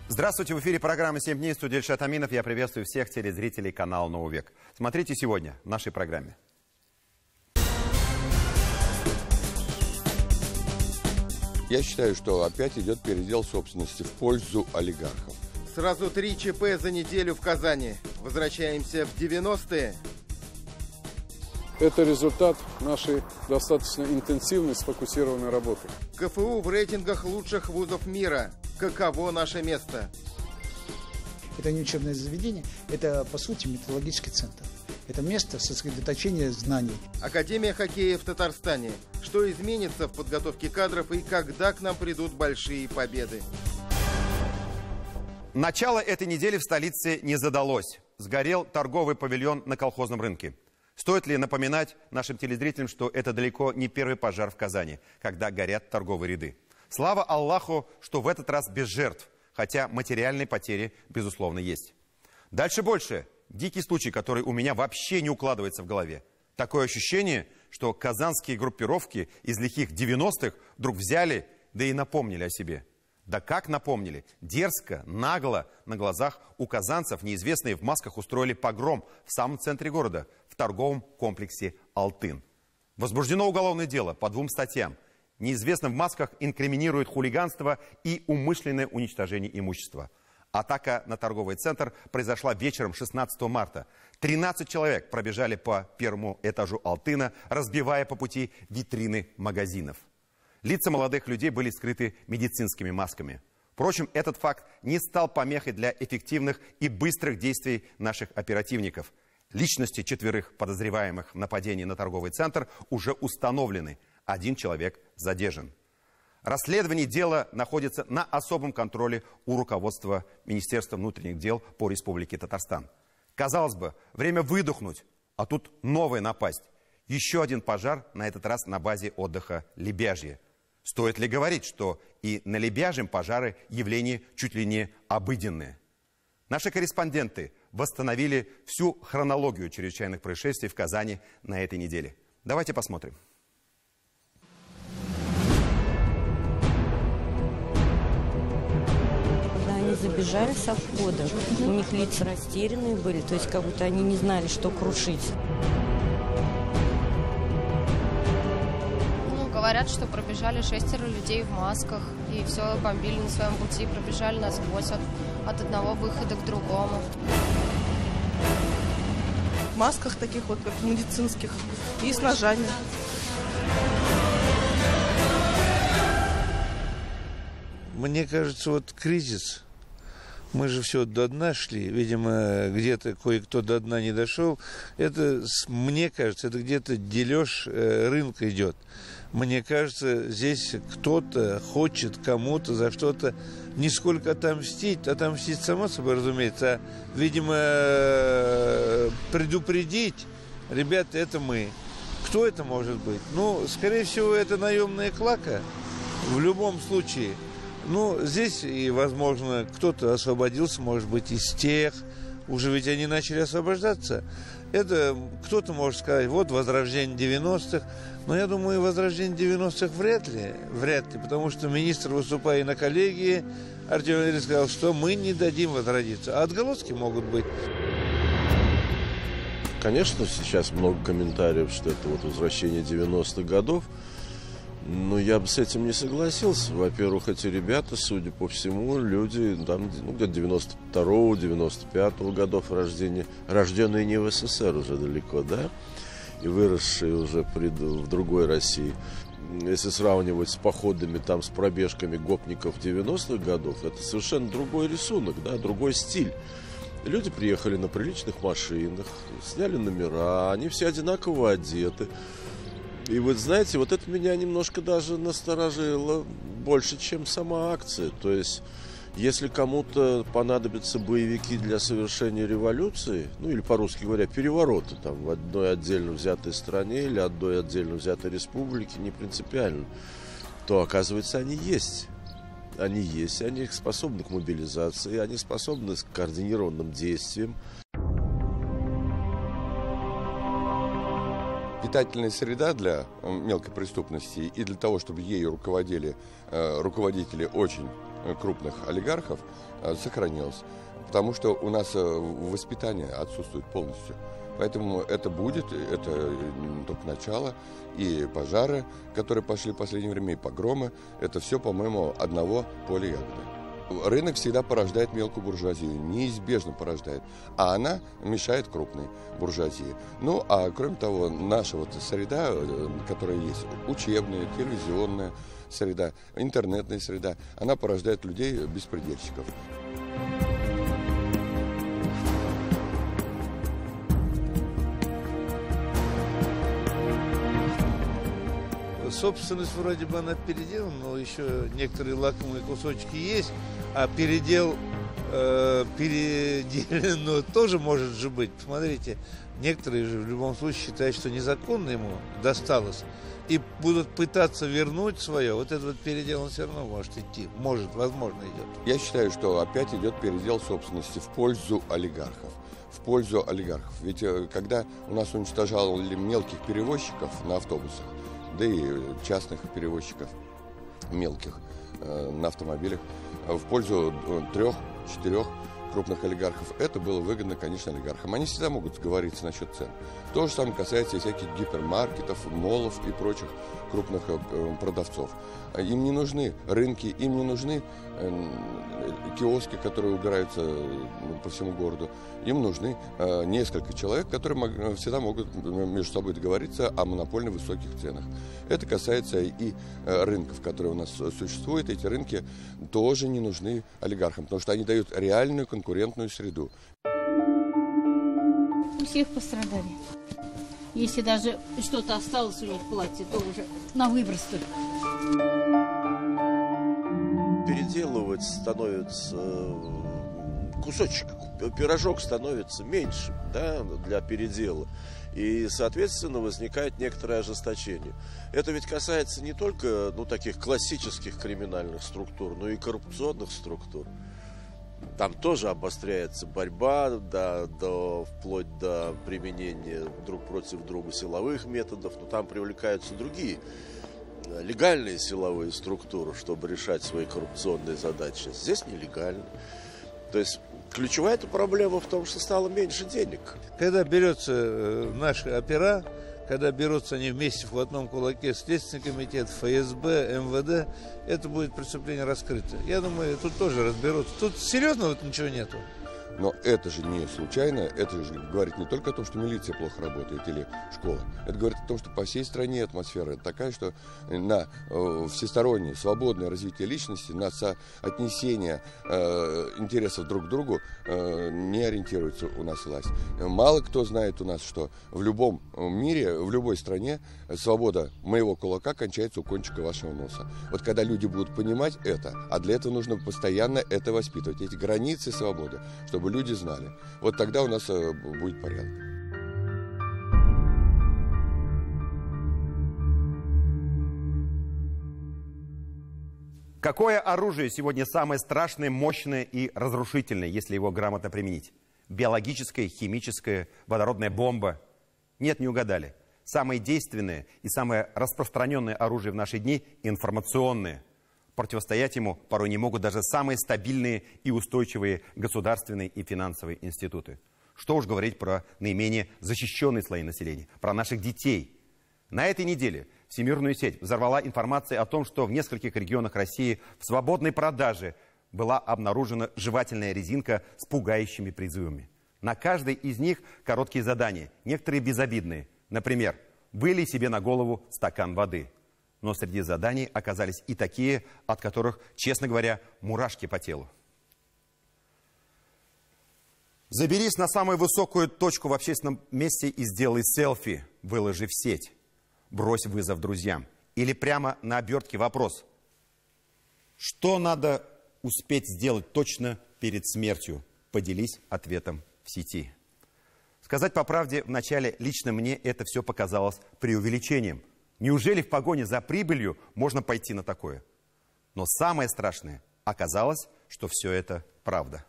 Здравствуйте, в эфире программы «7 дней», студия Ильшат Аминов. Я приветствую всех телезрителей канала «Новый век». Смотрите сегодня в нашей программе. Я считаю, что опять идет передел собственности в пользу олигархов. Сразу 3 ЧП за неделю в Казани. Возвращаемся в 90-е. Это результат нашей достаточно интенсивной, сфокусированной работы. КФУ в рейтингах лучших вузов мира. Каково наше место? Это не учебное заведение, это, по сути, методологический центр. Это место сосредоточения знаний. Академия хоккея в Татарстане. Что изменится в подготовке кадров и когда к нам придут большие победы? Начало этой недели в столице не задалось. Сгорел торговый павильон на колхозном рынке. Стоит ли напоминать нашим телезрителям, что это далеко не первый пожар в Казани, когда горят торговые ряды? Слава Аллаху, что в этот раз без жертв, хотя материальные потери, безусловно, есть. Дальше больше. Дикий случай, который у меня вообще не укладывается в голове. Такое ощущение, что казанские группировки из лихих 90-х вдруг взяли, да и напомнили о себе. Да как напомнили? Дерзко, нагло, на глазах у казанцев неизвестные в масках устроили погром в самом центре города, в торговом комплексе «Алтын». Возбуждено уголовное дело по 2 статьям. Неизвестным в масках инкриминирует хулиганство и умышленное уничтожение имущества. Атака на торговый центр произошла вечером 16 марта. 13 человек пробежали по первому этажу «Алтына», разбивая по пути витрины магазинов. Лица молодых людей были скрыты медицинскими масками. Впрочем, этот факт не стал помехой для эффективных и быстрых действий наших оперативников. Личности 4 подозреваемых в нападении на торговый центр уже установлены. 1 человек задержан. Расследование дела находится на особом контроле у руководства Министерства внутренних дел по Республике Татарстан. Казалось бы, время выдохнуть, а тут новая напасть. Еще один пожар, на этот раз на базе отдыха «Лебяжье». Стоит ли говорить, что и на Лебяжьем пожары явление чуть ли не обыденное? Наши корреспонденты восстановили всю хронологию чрезвычайных происшествий в Казани на этой неделе. Давайте посмотрим. Забежали со входа. У них лица растерянные были, то есть как будто они не знали, что крушить. Говорят, что пробежали 6 людей в масках и все бомбили на своем пути, пробежали насквозь от одного выхода к другому. В масках таких вот, как медицинских, и с ножами. Мне кажется, вот кризис. Мы же все до дна шли, видимо, где-то кое-кто до дна не дошел. Это, мне кажется, это где-то дележ рынка идет. Мне кажется, здесь кто-то хочет кому-то за что-то не сколько отомстить само собой, разумеется, а, видимо, предупредить, ребята, это мы. Кто это может быть? Ну, скорее всего, это наемная клака в любом случае. Ну, здесь и, возможно, кто-то освободился, может быть, из тех, уже ведь они начали освобождаться. Это кто-то может сказать, вот, возрождение 90-х, но я думаю, возрождение 90-х вряд ли, потому что министр, выступая на коллегии, Артем Валерьевич сказал, что мы не дадим возродиться, а отголоски могут быть. Конечно, сейчас много комментариев, что это вот возвращение 90-х годов. Но я бы с этим не согласился. Во-первых, эти ребята, судя по всему, люди там, где-то 92-го, 95-го годов рождения, рожденные не в СССР уже далеко, да, и выросшие уже в другой России. Если сравнивать с походами, там, с пробежками гопников 90-х годов, это совершенно другой рисунок, да, другой стиль. Люди приехали на приличных машинах, сняли номера, они все одинаково одеты. И вот, знаете, вот это меня немножко даже насторожило больше, чем сама акция. То есть, если кому-то понадобятся боевики для совершения революции, ну или, по-русски говоря, переворота там в одной отдельно взятой стране или одной отдельно взятой республике, не принципиально, то, оказывается, они есть. Они есть, они способны к мобилизации, они способны к координированным действиям. Питательная среда для мелкой преступности и для того, чтобы ею руководили руководители очень крупных олигархов сохранилось. Потому что у нас воспитание отсутствует полностью. Поэтому это будет, это только начало. И пожары, которые пошли в последнее время, и погромы, это все, по-моему, одного поля ягоды. Рынок всегда порождает мелкую буржуазию, неизбежно порождает. А она мешает крупной буржуазии. Ну, а кроме того, наша вот среда, которая есть, учебная, телевизионная среда, интернетная среда, она порождает людей-беспредельщиков. Собственность вроде бы она переделана, но еще некоторые лакомые кусочки есть, а передел переделан тоже может же быть. Посмотрите, некоторые же в любом случае считают, что незаконно ему досталось, и будут пытаться вернуть свое. Вот этот вот передел он все равно может идти, возможно, идет. Я считаю, что опять идет передел собственности в пользу олигархов. В пользу олигархов. Ведь когда у нас уничтожали мелких перевозчиков на автобусах, да и частных перевозчиков мелких на автомобилях, в пользу 3-4 крупных олигархов, это было выгодно, конечно, олигархам. Они всегда могут сговориться насчет цен. То же самое касается и всяких гипермаркетов, молов и прочих крупных продавцов. Им не нужны рынки, им не нужны киоски, которые убираются по всему городу. Им нужны несколько человек, которые всегда могут между собой договориться о монопольно высоких ценах. Это касается и рынков, которые у нас существуют. Эти рынки тоже не нужны олигархам, потому что они дают реальную конкурентную среду. У всех пострадали. Если даже что-то осталось у них в платье, то уже на выброс только. Переделывать становится кусочек, пирожок становится меньше, да, для передела. И, соответственно, возникает некоторое ожесточение. Это ведь касается не только таких классических криминальных структур, но и коррупционных структур. Там тоже обостряется борьба, вплоть до применения друг против друга силовых методов, но там привлекаются другие легальные силовые структуры, чтобы решать свои коррупционные задачи. Здесь нелегально. То есть ключевая проблема в том, что стало меньше денег. Когда берется наши опера, когда берутся они вместе в одном кулаке, Следственный комитет, ФСБ, МВД, это будет преступление раскрыто. Я думаю, тут тоже разберутся. Тут серьезно ничего нету. Но это же не случайно, это же говорит не только о том, что милиция плохо работает или школа. Это говорит о том, что по всей стране атмосфера такая, что на всестороннее, свободное развитие личности, на соотнесение интересов друг к другу не ориентируется у нас власть. Мало кто знает у нас, что в любом мире, в любой стране свобода моего кулака кончается у кончика вашего носа. Вот когда люди будут понимать это, а для этого нужно постоянно это воспитывать, эти границы свободы, чтобы люди знали. Вот тогда у нас будет порядок. Какое оружие сегодня самое страшное, мощное и разрушительное, если его грамотно применить? Биологическое, химическое, водородная бомба? Нет, не угадали. Самое действенное и самое распространенное оружие в наши дни – информационное. Противостоять ему порой не могут даже самые стабильные и устойчивые государственные и финансовые институты. Что уж говорить про наименее защищенные слои населения, про наших детей. На этой неделе всемирную сеть взорвала информация о том, что в нескольких регионах России в свободной продаже была обнаружена жевательная резинка с пугающими призывами. На каждой из них короткие задания, некоторые безобидные. Например, вылей себе на голову стакан воды. Но среди заданий оказались и такие, от которых, честно говоря, мурашки по телу. Заберись на самую высокую точку в общественном месте и сделай селфи, выложи в сеть. Брось вызов друзьям. Или прямо на обертке вопрос. Что надо успеть сделать точно перед смертью? Поделись ответом в сети. Сказать по правде, вначале лично мне это все показалось преувеличением. Неужели в погоне за прибылью можно пойти на такое? Но самое страшное оказалось, что все это правда.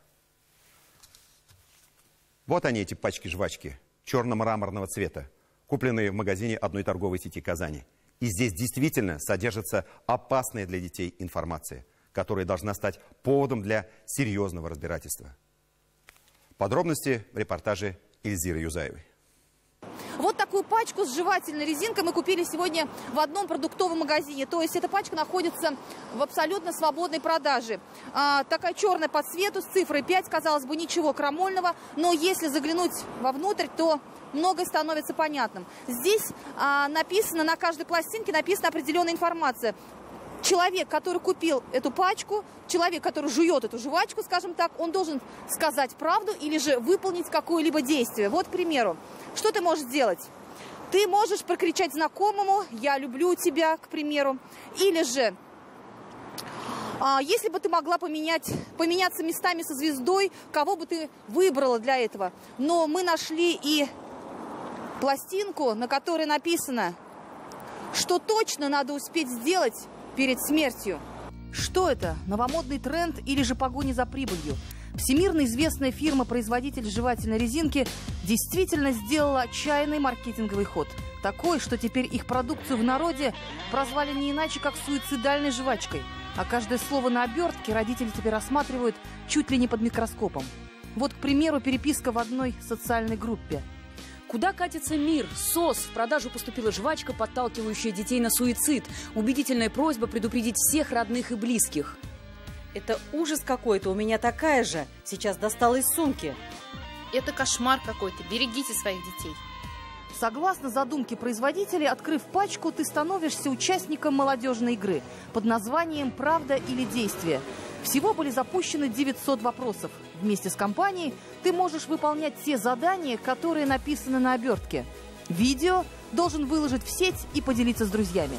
Вот они, эти пачки жвачки, черно-мраморного цвета, купленные в магазине одной торговой сети Казани. И здесь действительно содержится опасная для детей информация. которая должна стать поводом для серьезного разбирательства. Подробности в репортаже Эльзиры Юзаевой. Вот такую пачку с жевательной резинкой мы купили сегодня в одном продуктовом магазине. То есть эта пачка находится в абсолютно свободной продаже. Такая черная по цвету с цифрой 5, казалось бы, ничего крамольного. Но если заглянуть вовнутрь, то многое становится понятным. Здесь написано, на каждой пластинке написана определенная информация. Человек, который купил эту пачку, человек, который жует эту жвачку, скажем так, он должен сказать правду или же выполнить какое-либо действие. Вот, к примеру, что ты можешь сделать? Ты можешь прокричать знакомому «я люблю тебя», к примеру. Или же, если бы ты могла поменяться местами со звездой, кого бы ты выбрала для этого? Но мы нашли и пластинку, на которой написано, что точно надо успеть сделать перед смертью. Что это? Новомодный тренд или же погоня за прибылью? Всемирно известная фирма-производитель жевательной резинки действительно сделала отчаянный маркетинговый ход. Такой, что теперь их продукцию в народе прозвали не иначе, как суицидальной жвачкой. А каждое слово на обертке родители теперь рассматривают чуть ли не под микроскопом. Вот, к примеру, переписка в одной социальной группе. Куда катится мир? СОС. В продажу поступила жвачка, подталкивающая детей на суицид. Убедительная просьба предупредить всех родных и близких. Это ужас какой-то, у меня такая же. Сейчас достала из сумки. Это кошмар какой-то. Берегите своих детей. Согласно задумке производителей, открыв пачку, ты становишься участником молодежной игры под названием «Правда или действие». Всего были запущены 900 вопросов. Вместе с компанией ты можешь выполнять те задания, которые написаны на обертке. Видео должен выложить в сеть и поделиться с друзьями.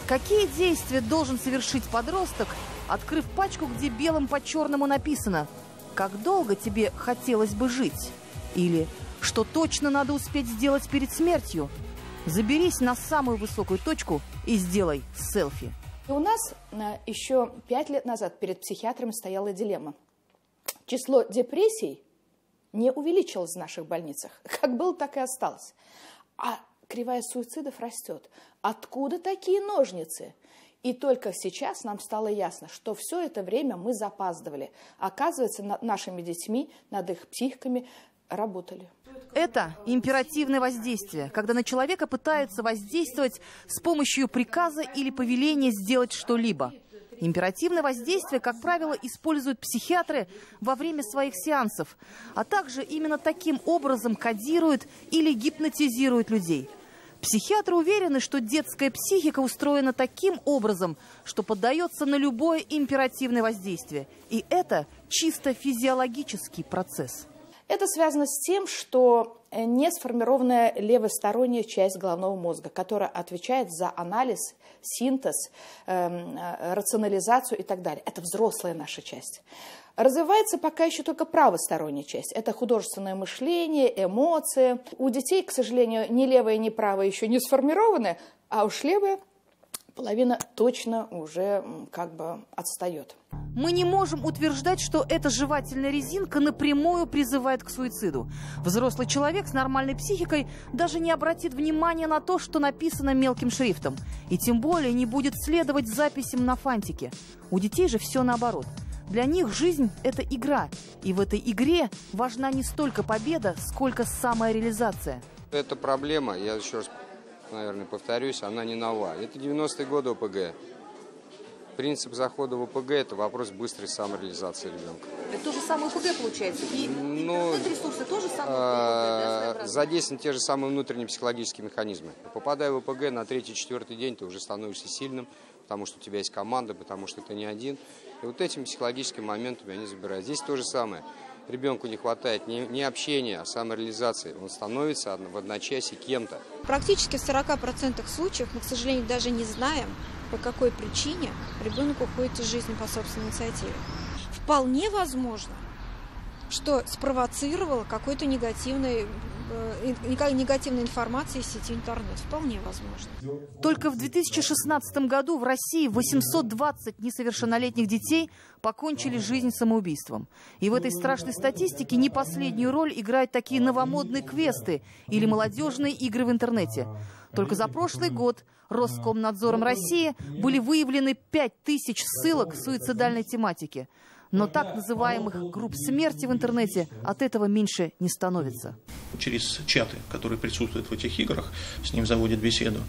Какие действия должен совершить подросток, открыв пачку, где белым по черному написано «Как долго тебе хотелось бы жить?» Или «Что точно надо успеть сделать перед смертью?» Заберись на самую высокую точку и сделай селфи. У нас еще 5 лет назад перед психиатрами стояла дилемма. Число депрессий не увеличилось в наших больницах. Как было, так и осталось. А кривая суицидов растет. Откуда такие ножницы? И только сейчас нам стало ясно, что все это время мы запаздывали. Оказывается, над нашими детьми, над их психиками работали. Это императивное воздействие, когда на человека пытаются воздействовать с помощью приказа или повеления сделать что-либо. Императивное воздействие, как правило, используют психиатры во время своих сеансов, а также именно таким образом кодируют или гипнотизируют людей. Психиатры уверены, что детская психика устроена таким образом, что поддается на любое императивное воздействие. И это чисто физиологический процесс. Это связано с тем, что не сформированная левосторонняя часть головного мозга, которая отвечает за анализ, синтез, рационализацию и так далее. Это взрослая наша часть. Развивается пока еще только правосторонняя часть. Это художественное мышление, эмоции. У детей, к сожалению, ни левая, ни правая еще не сформированы, а уж левая половина точно уже как бы отстает. Мы не можем утверждать, что эта жевательная резинка напрямую призывает к суициду. Взрослый человек с нормальной психикой даже не обратит внимания на то, что написано мелким шрифтом. И тем более не будет следовать записям на фантике. У детей же все наоборот. Для них жизнь – это игра. И в этой игре важна не столько победа, сколько самореализация. Эта проблема, я еще раз, наверное, повторюсь, она не нова. Это 90-е годы ОПГ. Принцип захода в ОПГ – это вопрос быстрой самореализации ребенка. Это то же самое ОПГ получается? И интернет-ресурсы тоже самое ОПГ? Задействованы те же самые внутренние психологические механизмы. Попадая в ОПГ, на 3-4 день ты уже становишься сильным, потому что у тебя есть команда, потому что ты не один. И вот этими психологическими моментами они забирают. Здесь то же самое. Ребенку не хватает не общения, а самореализации. Он становится в одночасье кем-то. Практически в 40% случаев мы, к сожалению, даже не знаем, по какой причине ребенок уходит из жизни по собственной инициативе. Вполне возможно, что спровоцировало какой-то негативной информации из сети интернет. Вполне возможно. Только в 2016 году в России 820 несовершеннолетних детей покончили жизнь самоубийством. И в этой страшной статистике не последнюю роль играют такие новомодные квесты или молодежные игры в интернете. Только за прошлый год Роскомнадзором России были выявлены 5000 ссылок суицидальной тематики. Но так называемых групп смерти в интернете от этого меньше не становится. Через чаты, которые присутствуют в этих играх, с ним заводят беседу.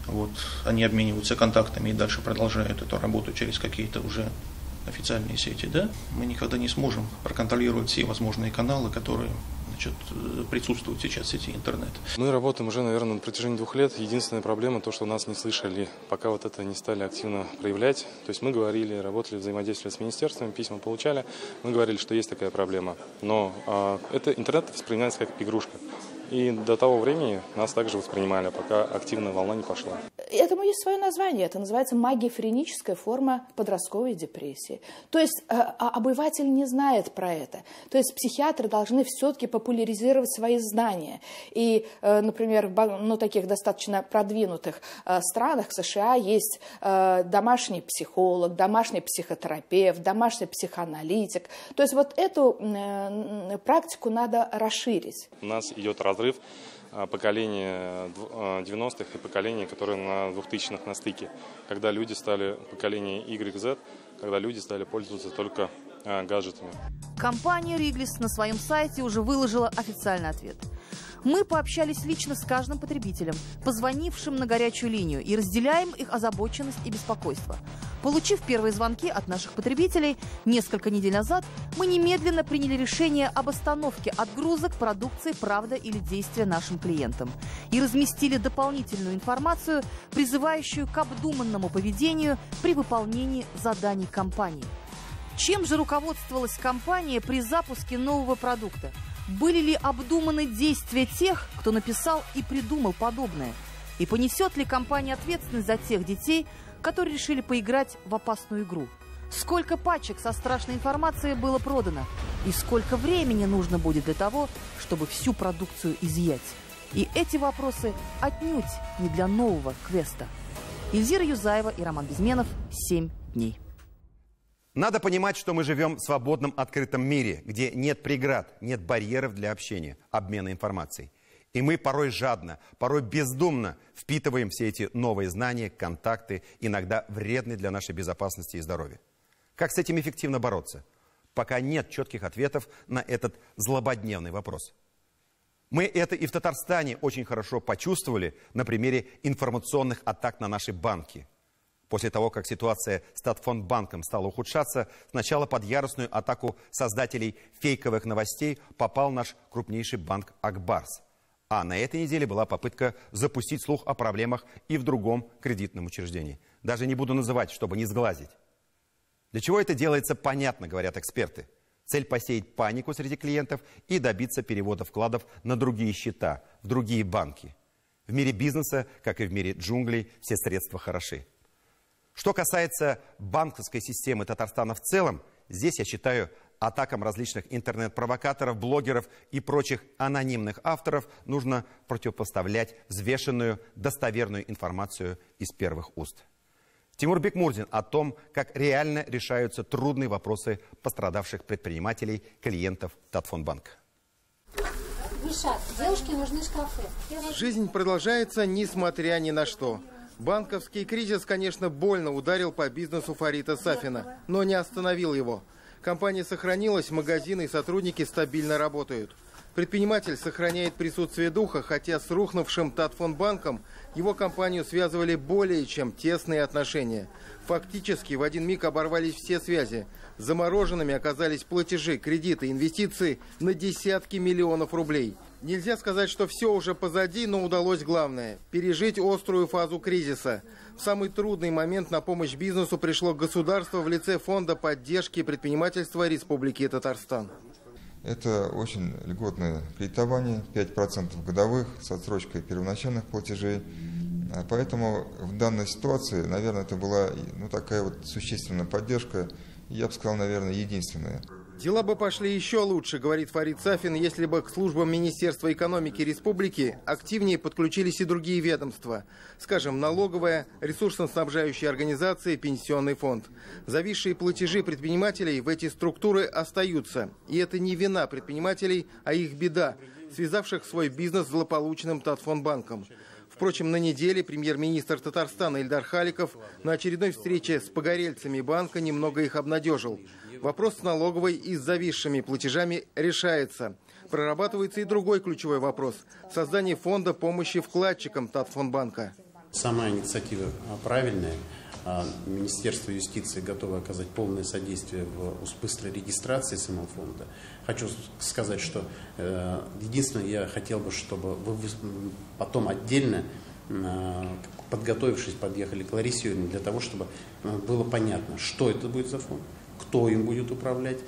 Вот, они обмениваются контактами и дальше продолжают эту работу через какие-то уже официальные сети. Да? Мы никогда не сможем проконтролировать все возможные каналы, которые присутствуют сейчас в сети интернет. Мы работаем уже, наверное, на протяжении 2 лет. Единственная проблема то, что нас не слышали, пока вот это не стали активно проявлять. То есть мы говорили, работали, взаимодействовали с министерствами, письма получали. Мы говорили, что есть такая проблема. Но это интернет воспринимается как игрушка. И до того времени нас также воспринимали, пока активная волна не пошла. Этому есть свое название. Это называется магифреническая форма подростковой депрессии. То есть обыватель не знает про это. То есть психиатры должны все-таки популяризировать свои знания. И, например, в таких достаточно продвинутых странах, в США, есть домашний психолог, домашний психотерапевт, домашний психоаналитик. То есть вот эту практику надо расширить. У нас идет разрыв поколения 90-х и поколения, которые на 2000-х на стыке, когда люди стали поколение YZ, когда люди стали пользоваться только гаджетами. Компания Wrigley's на своем сайте уже выложила официальный ответ. Мы пообщались лично с каждым потребителем, позвонившим на горячую линию, и разделяем их озабоченность и беспокойство. Получив первые звонки от наших потребителей несколько недель назад, мы немедленно приняли решение об остановке отгрузок продукции «Правда» или «Действие» нашим клиентам и разместили дополнительную информацию, призывающую к обдуманному поведению при выполнении заданий компании. Чем же руководствовалась компания при запуске нового продукта? Были ли обдуманы действия тех, кто написал и придумал подобное? И понесет ли компания ответственность за тех детей, которые решили поиграть в опасную игру? Сколько пачек со страшной информацией было продано? И сколько времени нужно будет для того, чтобы всю продукцию изъять? И эти вопросы отнюдь не для нового квеста. Эльзира Юзаева и Роман Безменов. 7 дней. Надо понимать, что мы живем в свободном, открытом мире, где нет преград, нет барьеров для общения, обмена информацией. И мы порой жадно, порой бездумно впитываем все эти новые знания, контакты, иногда вредные для нашей безопасности и здоровья. Как с этим эффективно бороться? Пока нет четких ответов на этот злободневный вопрос. Мы это и в Татарстане очень хорошо почувствовали на примере информационных атак на наши банки. После того, как ситуация с Татфонбанком стала ухудшаться, сначала под яростную атаку создателей фейковых новостей попал наш крупнейший банк Акбарс. А на этой неделе была попытка запустить слух о проблемах и в другом кредитном учреждении. Даже не буду называть, чтобы не сглазить. Для чего это делается, понятно, говорят эксперты. Цель посеять панику среди клиентов и добиться перевода вкладов на другие счета, в другие банки. В мире бизнеса, как и в мире джунглей, все средства хороши. Что касается банковской системы Татарстана в целом, здесь, я считаю, атакам различных интернет-провокаторов, блогеров и прочих анонимных авторов нужно противопоставлять взвешенную, достоверную информацию из первых уст. Тимур Бекмурзин о том, как реально решаются трудные вопросы пострадавших предпринимателей, клиентов Татфонбанка. Мишат, девушке нужны шкафы. Жизнь продолжается, несмотря ни на что. Банковский кризис, конечно, больно ударил по бизнесу Фарита Сафина, но не остановил его. Компания сохранилась, магазины и сотрудники стабильно работают. Предприниматель сохраняет присутствие духа, хотя с рухнувшим Татфонбанком его компанию связывали более чем тесные отношения. Фактически в один миг оборвались все связи. Замороженными оказались платежи, кредиты, инвестиции на десятки миллионов рублей. Нельзя сказать, что все уже позади, но удалось главное – пережить острую фазу кризиса. В самый трудный момент на помощь бизнесу пришло государство в лице Фонда поддержки предпринимательства Республики Татарстан. Это очень льготное кредитование, 5% годовых с отсрочкой первоначальных платежей. Поэтому в данной ситуации, наверное, это была такая вот существенная поддержка, я бы сказал, наверное, единственная. Дела бы пошли еще лучше, говорит Фарид Сафин, если бы к службам Министерства экономики республики активнее подключились и другие ведомства. Скажем, налоговая, ресурсно-снабжающие организации, пенсионный фонд. Зависшие платежи предпринимателей в эти структуры остаются. И это не вина предпринимателей, а их беда, связавших свой бизнес с злополучным Татфонбанком. Впрочем, на неделе премьер-министр Татарстана Ильдар Халиков на очередной встрече с погорельцами банка немного их обнадежил. Вопрос с налоговой и с зависшими платежами решается. Прорабатывается и другой ключевой вопрос – создание фонда помощи вкладчикам Татфонбанка. Сама инициатива правильная. Министерство юстиции готово оказать полное содействие в быстрой регистрации самого фонда. Хочу сказать, что единственное, я хотел бы, чтобы вы потом отдельно, подготовившись, подъехали к Ларисе Юрьевне, для того, чтобы было понятно, что это будет за фонд, кто им будет управлять.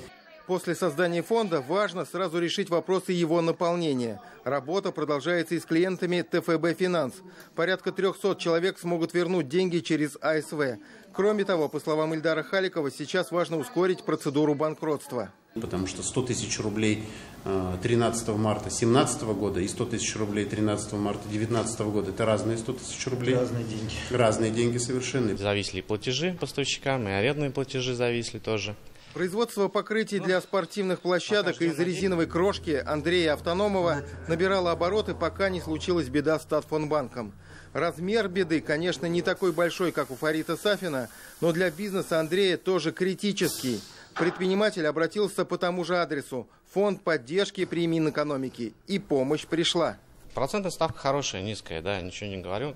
После создания фонда важно сразу решить вопросы его наполнения. Работа продолжается и с клиентами ТФБ «Финанс». Порядка 300 человек смогут вернуть деньги через АСВ. Кроме того, по словам Ильдара Халикова, сейчас важно ускорить процедуру банкротства. Потому что 100 тысяч рублей 13 марта 2017 года и 100 тысяч рублей 13 марта 2019 года – это разные 100 тысяч рублей. Разные деньги. Разные деньги совершенно. Зависли и платежи поставщикам, и арендные платежи зависли тоже. Производство покрытий для спортивных площадок из резиновой крошки Андрея Автономова набирало обороты, пока не случилась беда с Татфонбанком. Размер беды, конечно, не такой большой, как у Фарита Сафина, но для бизнеса Андрея тоже критический. Предприниматель обратился по тому же адресу – Фонд поддержки при Минэкономике. И помощь пришла. Процентная ставка хорошая, низкая, да, ничего не говорю,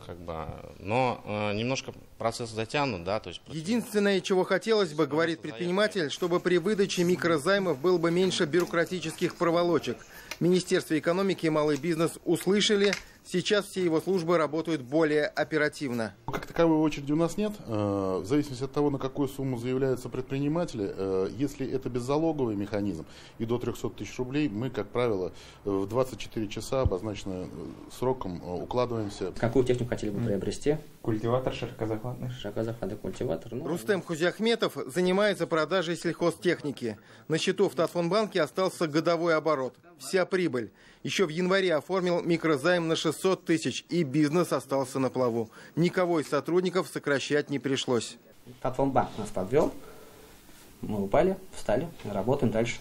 но немножко процесс затянут, да. То есть... Единственное, чего хотелось бы, говорит предприниматель, чтобы при выдаче микрозаймов было бы меньше бюрократических проволочек. Министерство экономики и малый бизнес услышали, сейчас все его службы работают более оперативно. Как таковой очереди у нас нет. В зависимости от того, на какую сумму заявляются предприниматели, если это беззалоговый механизм и до 300 тысяч рублей, мы, как правило, в 24 часа обозначенным сроком укладываемся. Какую технику хотели бы приобрести? Культиватор широкозахватный. Широкозахватный культиватор. Рустем Хузяхметов занимается продажей сельхозтехники. На счету в Татфонбанке остался годовой оборот. Вся прибыль. Еще в январе оформил микрозайм на 600 тысяч, и бизнес остался на плаву. Никого из сотрудников сокращать не пришлось. Татфонбанк нас подвел. Мы упали, встали, работаем дальше.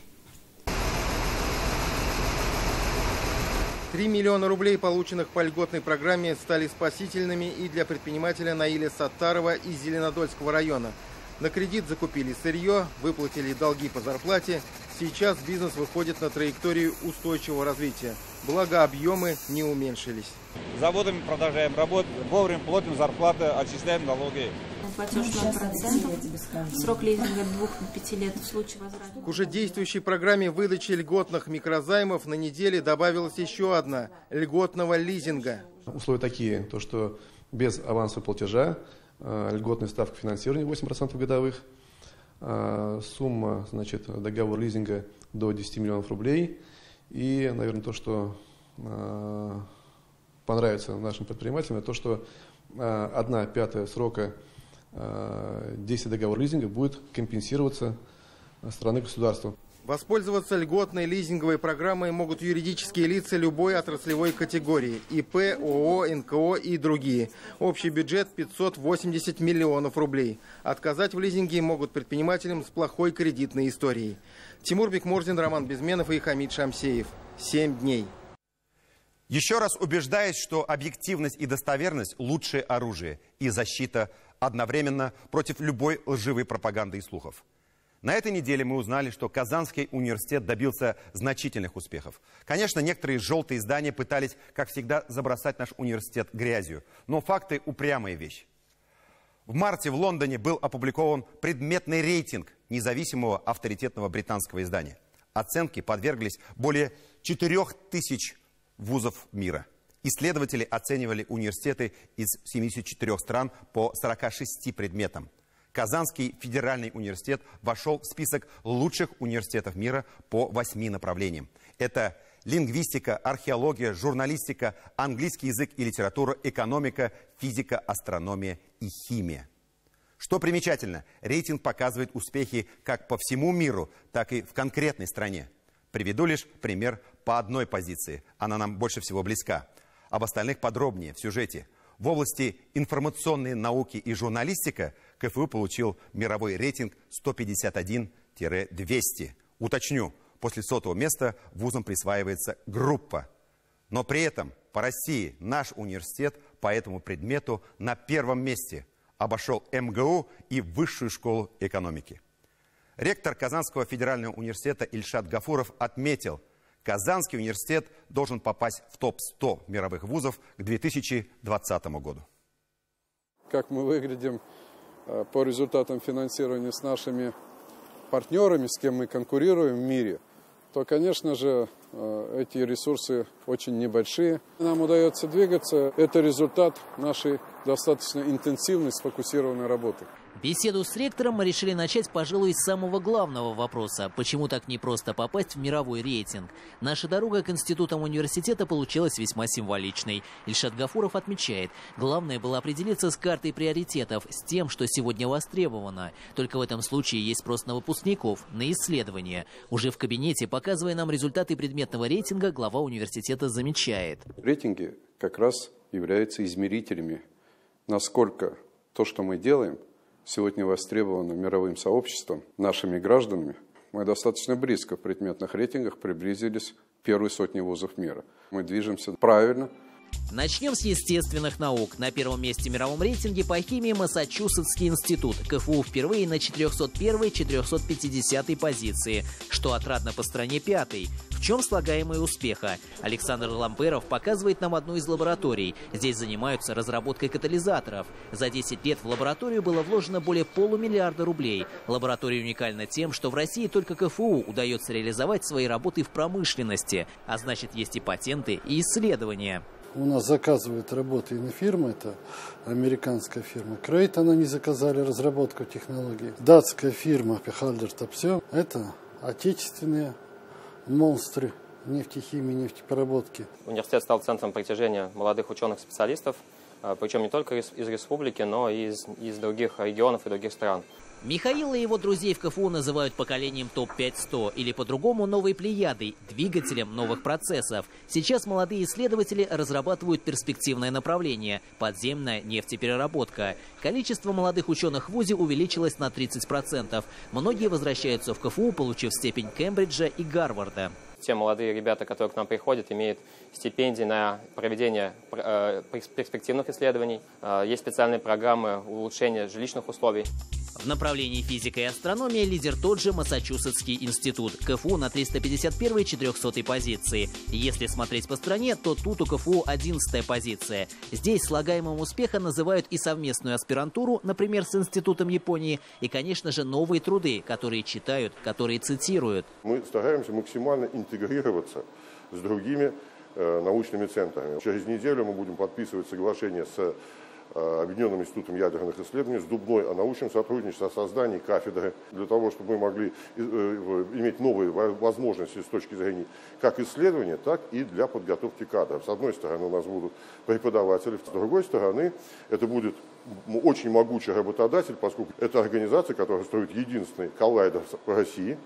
3 миллиона рублей, полученных по льготной программе, стали спасительными и для предпринимателя Наиля Саттарова из Зеленодольского района. На кредит закупили сырье, выплатили долги по зарплате. Сейчас бизнес выходит на траекторию устойчивого развития. Благо, объемы не уменьшились. Заводами продолжаем работать, вовремя платим зарплаты, отчисляем налоги. Платеж 0%, срок лизинга от 2 до 5 лет в случае возврата. К уже действующей программе выдачи льготных микрозаймов на неделе добавилась еще одна – льготного лизинга. Условия такие, то что без авансового платежа, льготная ставка финансирования 8% годовых, сумма, значит, договора лизинга до 10 миллионов рублей. И, наверное, то, что понравится нашим предпринимателям, это то, что 1/5 срока действия договора лизинга будет компенсироваться со стороны государства. Воспользоваться льготной лизинговой программой могут юридические лица любой отраслевой категории – ИП, ООО, НКО и другие. Общий бюджет – 580 миллионов рублей. Отказать в лизинге могут предпринимателям с плохой кредитной историей. Тимур Бекмурзин, Роман Безменов и Хамид Шамсеев. 7 дней. Еще раз убеждаясь, что объективность и достоверность – лучшее оружие и защита одновременно против любой лживой пропаганды и слухов. На этой неделе мы узнали, что Казанский университет добился значительных успехов. Конечно, некоторые желтые издания пытались, как всегда, забросать наш университет грязью. Но факты – упрямая вещь. В марте в Лондоне был опубликован предметный рейтинг независимого авторитетного британского издания. Оценке подверглись более 4000 вузов мира. Исследователи оценивали университеты из 74 стран по 46 предметам. Казанский федеральный университет вошел в список лучших университетов мира по 8 направлениям. Это лингвистика, археология, журналистика, английский язык и литература, экономика, физика, астрономия и химия. Что примечательно, рейтинг показывает успехи как по всему миру, так и в конкретной стране. Приведу лишь пример по одной позиции. Она нам больше всего близка. Об остальных подробнее в сюжете. В области информационной науки и журналистика КФУ получил мировой рейтинг 151-200. Уточню, после 100-го места вузам присваивается группа. Но при этом по России наш университет по этому предмету на первом месте. Обошел МГУ и Высшую школу экономики. Ректор Казанского федерального университета Ильшат Гафуров отметил, Казанский университет должен попасть в топ-100 мировых вузов к 2020 году. Как мы выглядим по результатам финансирования с нашими партнерами, с кем мы конкурируем в мире, то, конечно же, эти ресурсы очень небольшие. Нам удается двигаться. Это результат нашей достаточно интенсивной, сфокусированной работы. Беседу с ректором мы решили начать, пожалуй, с самого главного вопроса. Почему так непросто попасть в мировой рейтинг? Наша дорога к институтам университета получилась весьма символичной. Ильшат Гафуров отмечает, главное было определиться с картой приоритетов, с тем, что сегодня востребовано. Только в этом случае есть спрос на выпускников, на исследования. Уже в кабинете, показывая нам результаты предметного рейтинга, глава университета замечает. Рейтинги как раз являются измерителями, насколько то, что мы делаем, сегодня востребовано мировым сообществом, нашими гражданами. Мы достаточно близко в предметных рейтингах приблизились к первой сотне вузов мира. Мы движемся правильно. Начнем с естественных наук. На первом месте в мировом рейтинге по химии Массачусетский институт. КФУ впервые на 401-450 позиции, что отрадно по стране 5-й. В чем слагаемое успеха? Александр Ламперов показывает нам одну из лабораторий. Здесь занимаются разработкой катализаторов. За 10 лет в лабораторию было вложено более $500 миллиона рублей. Лаборатория уникальна тем, что в России только КФУ удается реализовать свои работы в промышленности. А значит, есть и патенты, и исследования. У нас заказывают работы инофирма, это американская фирма Крейтон, они заказали разработку технологий. Датская фирма Пехальдер Топсё, это отечественные монстры нефтехимии, нефтепереработки. Университет стал центром притяжения молодых ученых-специалистов, причем не только из республики, но и из других регионов и других стран. Михаила и его друзей в КФУ называют поколением ТОП-500 или по-другому новой плеядой, двигателем новых процессов. Сейчас молодые исследователи разрабатывают перспективное направление – подземная нефтепереработка. Количество молодых ученых в ВУЗе увеличилось на 30%. Многие возвращаются в КФУ, получив степень Кембриджа и Гарварда. Те молодые ребята, которые к нам приходят, имеют стипендии на проведение перспективных исследований. Есть специальные программы улучшения жилищных условий. В направлении физика и астрономия лидер тот же Массачусетский институт. КФУ на 351-400 позиции. Если смотреть по стране, то тут у КФУ 11-я позиция. Здесь слагаемым успеха называют и совместную аспирантуру, например, с Институтом Японии, и, конечно же, новые труды, которые читают, которые цитируют. Мы стараемся максимально интегрироваться с другими научными центрами. Через неделю мы будем подписывать соглашение с Объединенным институтом ядерных исследований, с Дубной о научном сотрудничестве, о создании кафедры, для того, чтобы мы могли иметь новые возможности с точки зрения как исследования, так и для подготовки кадров. С одной стороны, у нас будут преподаватели, с другой стороны, это будет очень могучий работодатель, поскольку это организация, которая строит единственный коллайдер в России.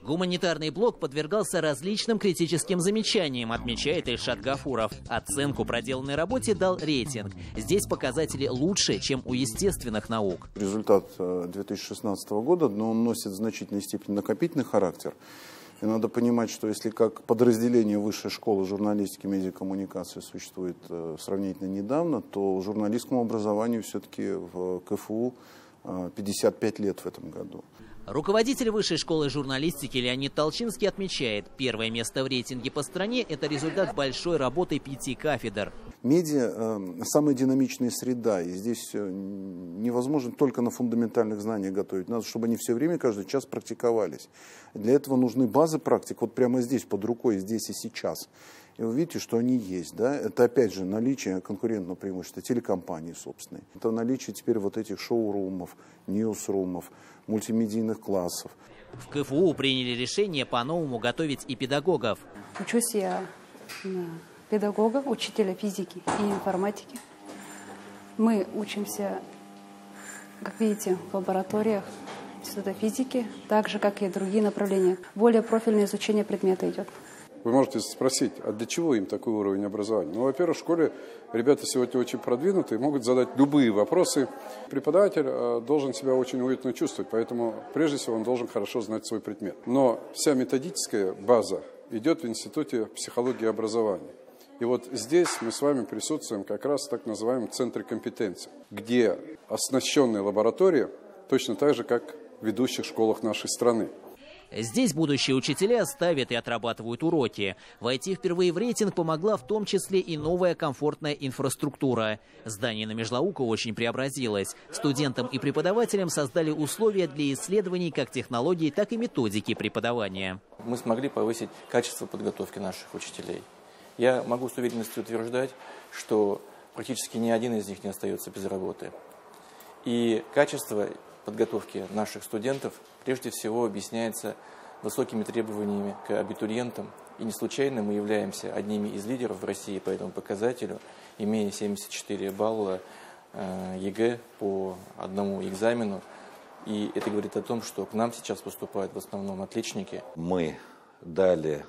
Гуманитарный блок подвергался различным критическим замечаниям, отмечает Ильшат Гафуров. Оценку проделанной работе дал рейтинг. Здесь показатели лучше, чем у естественных наук. Результат 2016 года, но он носит в значительной степени накопительный характер. И надо понимать, что если как подразделение высшей школы журналистики и медиакоммуникации существует сравнительно недавно, то журналистскому образованию все-таки в КФУ 55 лет в этом году. Руководитель Высшей школы журналистики Леонид Толчинский отмечает, первое место в рейтинге по стране – это результат большой работы 5 кафедр. Медиа – самая динамичная среда, и здесь невозможно только на фундаментальных знаниях готовить. Надо, чтобы они все время, каждый час практиковались. Для этого нужны базы практик, вот прямо здесь, под рукой, здесь и сейчас. И вы видите, что они есть. Да? Это, опять же, наличие конкурентного преимущества телекомпании собственной. Это наличие теперь вот этих шоу-румов, ньюс-румов, мультимедийных классов. В КФУ приняли решение по-новому готовить и педагогов. Учусь я на педагога, учителя физики и информатики. Мы учимся Как видите, в лабораториях Института физики, так же, как и другие направления, более профильное изучение предмета идет. Вы можете спросить, а для чего им такой уровень образования? Ну, во-первых, в школе ребята сегодня очень продвинутые, могут задать любые вопросы. Преподаватель должен себя очень уютно чувствовать, поэтому прежде всего он должен хорошо знать свой предмет. Но вся методическая база идет в Институте психологии и образования. И вот здесь мы с вами присутствуем как раз в так называемом центре компетенций, где оснащенные лаборатории точно так же, как в ведущих школах нашей страны. Здесь будущие учителя ставят и отрабатывают уроки. Войти впервые в рейтинг помогла в том числе и новая комфортная инфраструктура. Здание на Межлаука очень преобразилось. Студентам и преподавателям создали условия для исследований как технологий, так и методики преподавания. Мы смогли повысить качество подготовки наших учителей. Я могу с уверенностью утверждать, что практически ни один из них не остается без работы. И качество подготовки наших студентов прежде всего объясняется высокими требованиями к абитуриентам. И не случайно мы являемся одними из лидеров в России по этому показателю, имея 74 балла ЕГЭ по одному экзамену. И это говорит о том, что к нам сейчас поступают в основном отличники. Мы дали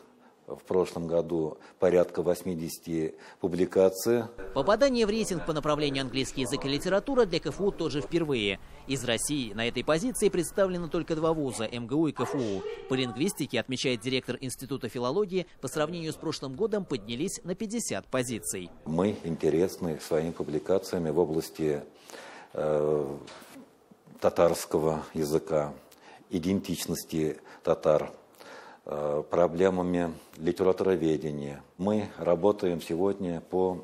в прошлом году порядка 80 публикаций. Попадание в рейтинг по направлению английский язык и литература для КФУ тоже впервые. Из России на этой позиции представлены только два вуза – МГУ и КФУ. По лингвистике, отмечает директор Института филологии, по сравнению с прошлым годом поднялись на 50 позиций. Мы интересны своими публикациями в области татарского языка, идентичности татар, проблемами литературоведения. Мы работаем сегодня по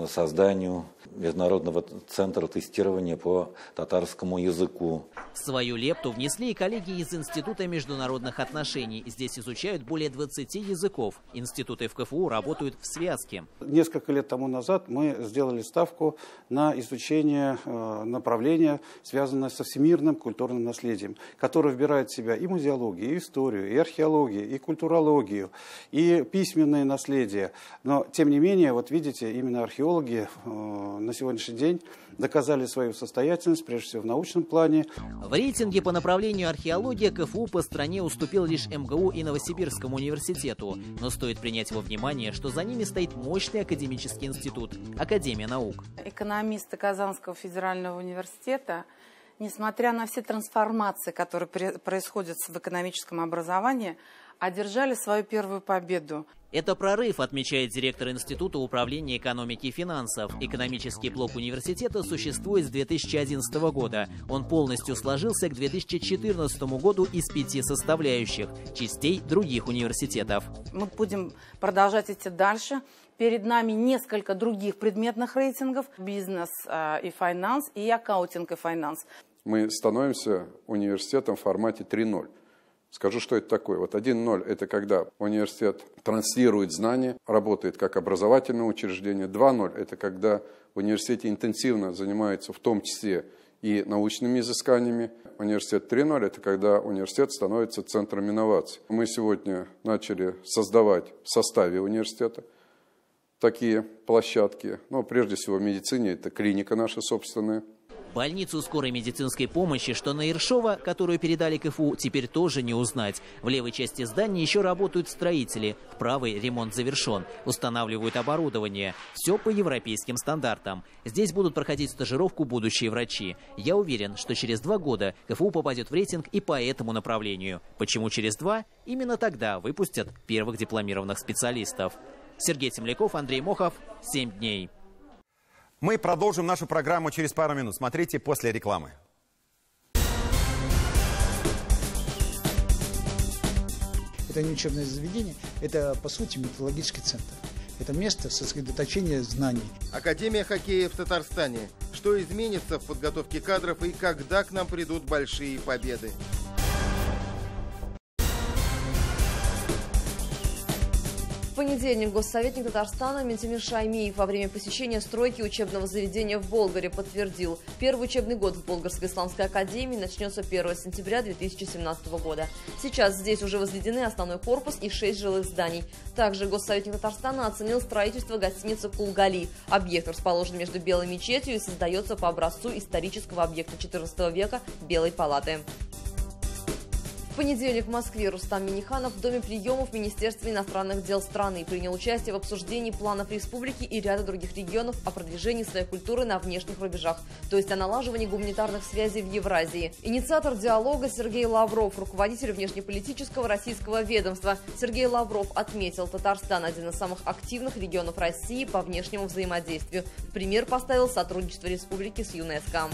созданию Международного центра тестирования по татарскому языку. Свою лепту внесли и коллеги из Института международных отношений. Здесь изучают более 20 языков. Институты в КФУ работают в связке. Несколько лет тому назад мы сделали ставку на изучение направления, связанное со всемирным культурным наследием, которое вбирает в себя и музеологию, и историю, и археологию, и культурологию, и письменное наследие. Но, тем не менее, вот видите, именно археологи на сегодняшний день доказали свою состоятельность, прежде всего в научном плане. В рейтинге по направлению археология КФУ по стране уступил лишь МГУ и Новосибирскому университету. Но стоит принять во внимание, что за ними стоит мощный академический институт – Академия наук. Экономисты Казанского федерального университета, несмотря на все трансформации, которые происходят в экономическом образовании, одержали свою первую победу. Это прорыв, отмечает директор Института управления экономики и финансов. Экономический блок университета существует с 2011 года. Он полностью сложился к 2014 году из 5 составляющих частей других университетов. Мы будем продолжать идти дальше. Перед нами несколько других предметных рейтингов: бизнес и финанс, и аккаунтинг и финанс. Мы становимся университетом в формате 3.0. Скажу, что это такое. Вот 1.0 – это когда университет транслирует знания, работает как образовательное учреждение. 2.0 – это когда в университете интенсивно занимается в том числе и научными изысканиями. Университет 3.0 – это когда университет становится центром инноваций. Мы сегодня начали создавать в составе университета такие площадки. Ну, прежде всего в медицине это клиника наша собственная. Больницу скорой медицинской помощи, что на Ершова, которую передали КФУ, теперь тоже не узнать. В левой части здания еще работают строители. В правой ремонт завершен. Устанавливают оборудование. Все по европейским стандартам. Здесь будут проходить стажировку будущие врачи. Я уверен, что через 2 года КФУ попадет в рейтинг и по этому направлению. Почему через 2? Именно тогда выпустят первых дипломированных специалистов. Сергей Темляков, Андрей Мохов. 7 дней. Мы продолжим нашу программу через пару минут. Смотрите после рекламы. Это не учебное заведение, это, по сути, методологический центр. Это место сосредоточения знаний. Академия хоккея в Татарстане. Что изменится в подготовке кадров и когда к нам придут большие победы? В понедельник госсоветник Татарстана Ментимир Шаймиев во время посещения стройки учебного заведения в Болгаре подтвердил, первый учебный год в Болгарской исламской академии начнется 1 сентября 2017 года. Сейчас здесь уже возведены основной корпус и 6 жилых зданий. Также госсоветник Татарстана оценил строительство гостиницы «Кулгали». Объект расположен между Белой мечетью и создается по образцу исторического объекта XIV века Белой палаты. В понедельник в Москве Рустам Минниханов в Доме приемов Министерства иностранных дел страны принял участие в обсуждении планов республики и ряда других регионов о продвижении своей культуры на внешних рубежах, то есть о налаживании гуманитарных связей в Евразии. Инициатор диалога Сергей Лавров, руководитель внешнеполитического российского ведомства. Сергей Лавров отметил, Татарстан – один из самых активных регионов России по внешнему взаимодействию. В пример поставил сотрудничество республики с ЮНЕСКО.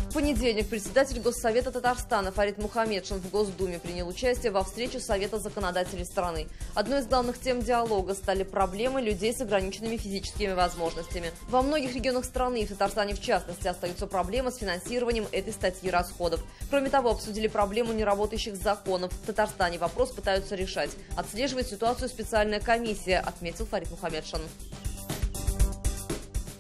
В понедельник председатель Госсовета Татарстана Фарид Мухамедшин в Госдуме принял участие во встрече Совета законодателей страны. Одной из главных тем диалога стали проблемы людей с ограниченными физическими возможностями. Во многих регионах страны, и в Татарстане в частности, остаются проблемы с финансированием этой статьи расходов. Кроме того, обсудили проблему неработающих законов. В Татарстане вопрос пытаются решать. Отслеживает ситуацию специальная комиссия, отметил Фарид Мухамедшин.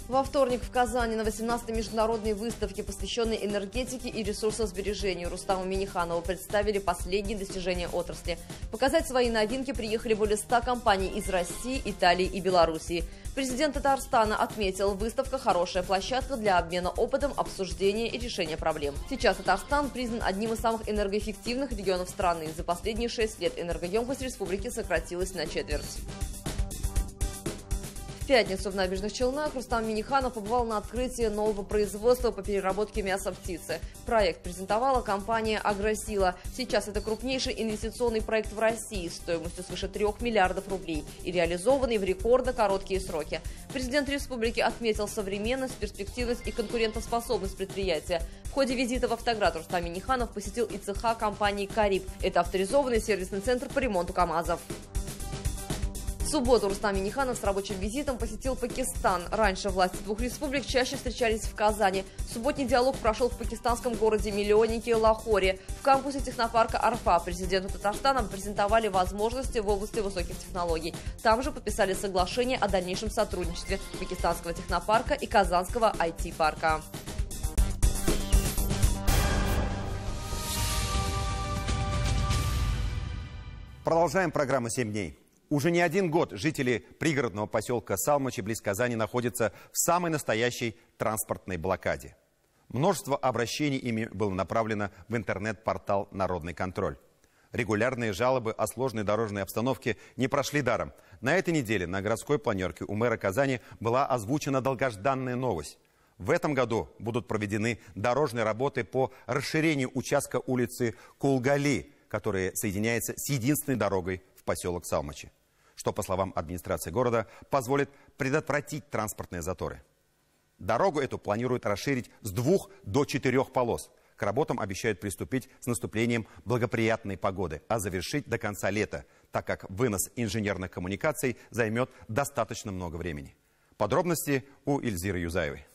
Во вторник в Казани на 18-й международной выставке, посвященной энергетике и ресурсосбережению, Рустаму Минниханову представили последние достижения отрасли. Показать свои новинки приехали более 100 компаний из России, Италии и Белоруссии. Президент Татарстана отметил, выставка – хорошая площадка для обмена опытом, обсуждения и решения проблем. Сейчас Татарстан признан одним из самых энергоэффективных регионов страны. За последние 6 лет энергоемкость республики сократилась на четверть. В пятницу в Набережных Челнах Рустам Минниханов побывал на открытии нового производства по переработке мяса птицы. Проект презентовала компания «Агросила». Сейчас это крупнейший инвестиционный проект в России стоимостью свыше 3 миллиардов рублей и реализованный в рекордно короткие сроки. Президент республики отметил современность, перспективность и конкурентоспособность предприятия. В ходе визита в Автоград Рустам Минниханов посетил и цеха компании «Кариб». Это авторизованный сервисный центр по ремонту КАМАЗов. В субботу Рустам Минниханов с рабочим визитом посетил Пакистан. Раньше власти двух республик чаще встречались в Казани. Субботний диалог прошел в пакистанском городе-миллионнике Лахоре. В кампусе технопарка «Арфа» президенту Татарстана презентовали возможности в области высоких технологий. Там же подписали соглашение о дальнейшем сотрудничестве пакистанского технопарка и казанского IT-парка. Продолжаем программу «7 дней». Уже не один год жители пригородного поселка Салмачи близ Казани находятся в самой настоящей транспортной блокаде. Множество обращений ими было направлено в интернет-портал «Народный контроль». Регулярные жалобы о сложной дорожной обстановке не прошли даром. На этой неделе на городской планерке у мэра Казани была озвучена долгожданная новость. В этом году будут проведены дорожные работы по расширению участка улицы Кулгали, которая соединяется с единственной дорогой в поселок Салмачи, что, по словам администрации города, позволит предотвратить транспортные заторы. Дорогу эту планируют расширить с 2 до 4 полос. К работам обещают приступить с наступлением благоприятной погоды, а завершить до конца лета, так как вынос инженерных коммуникаций займет достаточно много времени. Подробности у Ильзиры Юзаевой.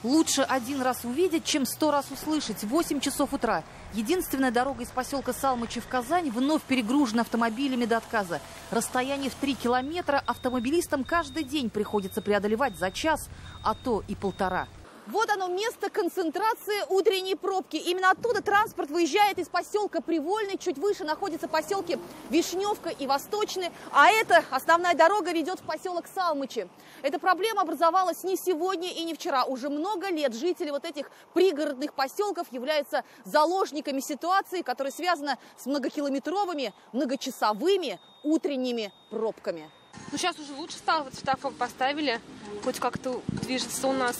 Лучше один раз увидеть, чем 100 раз услышать. 8 часов утра. Единственная дорога из поселка Салмачи в Казань вновь перегружена автомобилями до отказа. Расстояние в 3 километра автомобилистам каждый день приходится преодолевать за час, а то и 1,5. Вот оно, место концентрации утренней пробки. Именно оттуда транспорт выезжает из поселка Привольный. Чуть выше находятся поселки Вишневка и Восточный. А эта основная дорога ведет в поселок Салмачи. Эта проблема образовалась не сегодня и не вчера. Уже много лет жители вот этих пригородных поселков являются заложниками ситуации, которая связана с многокилометровыми, многочасовыми утренними пробками. Ну, сейчас уже лучше стало, вот светофор поставили, хоть как-то движется у нас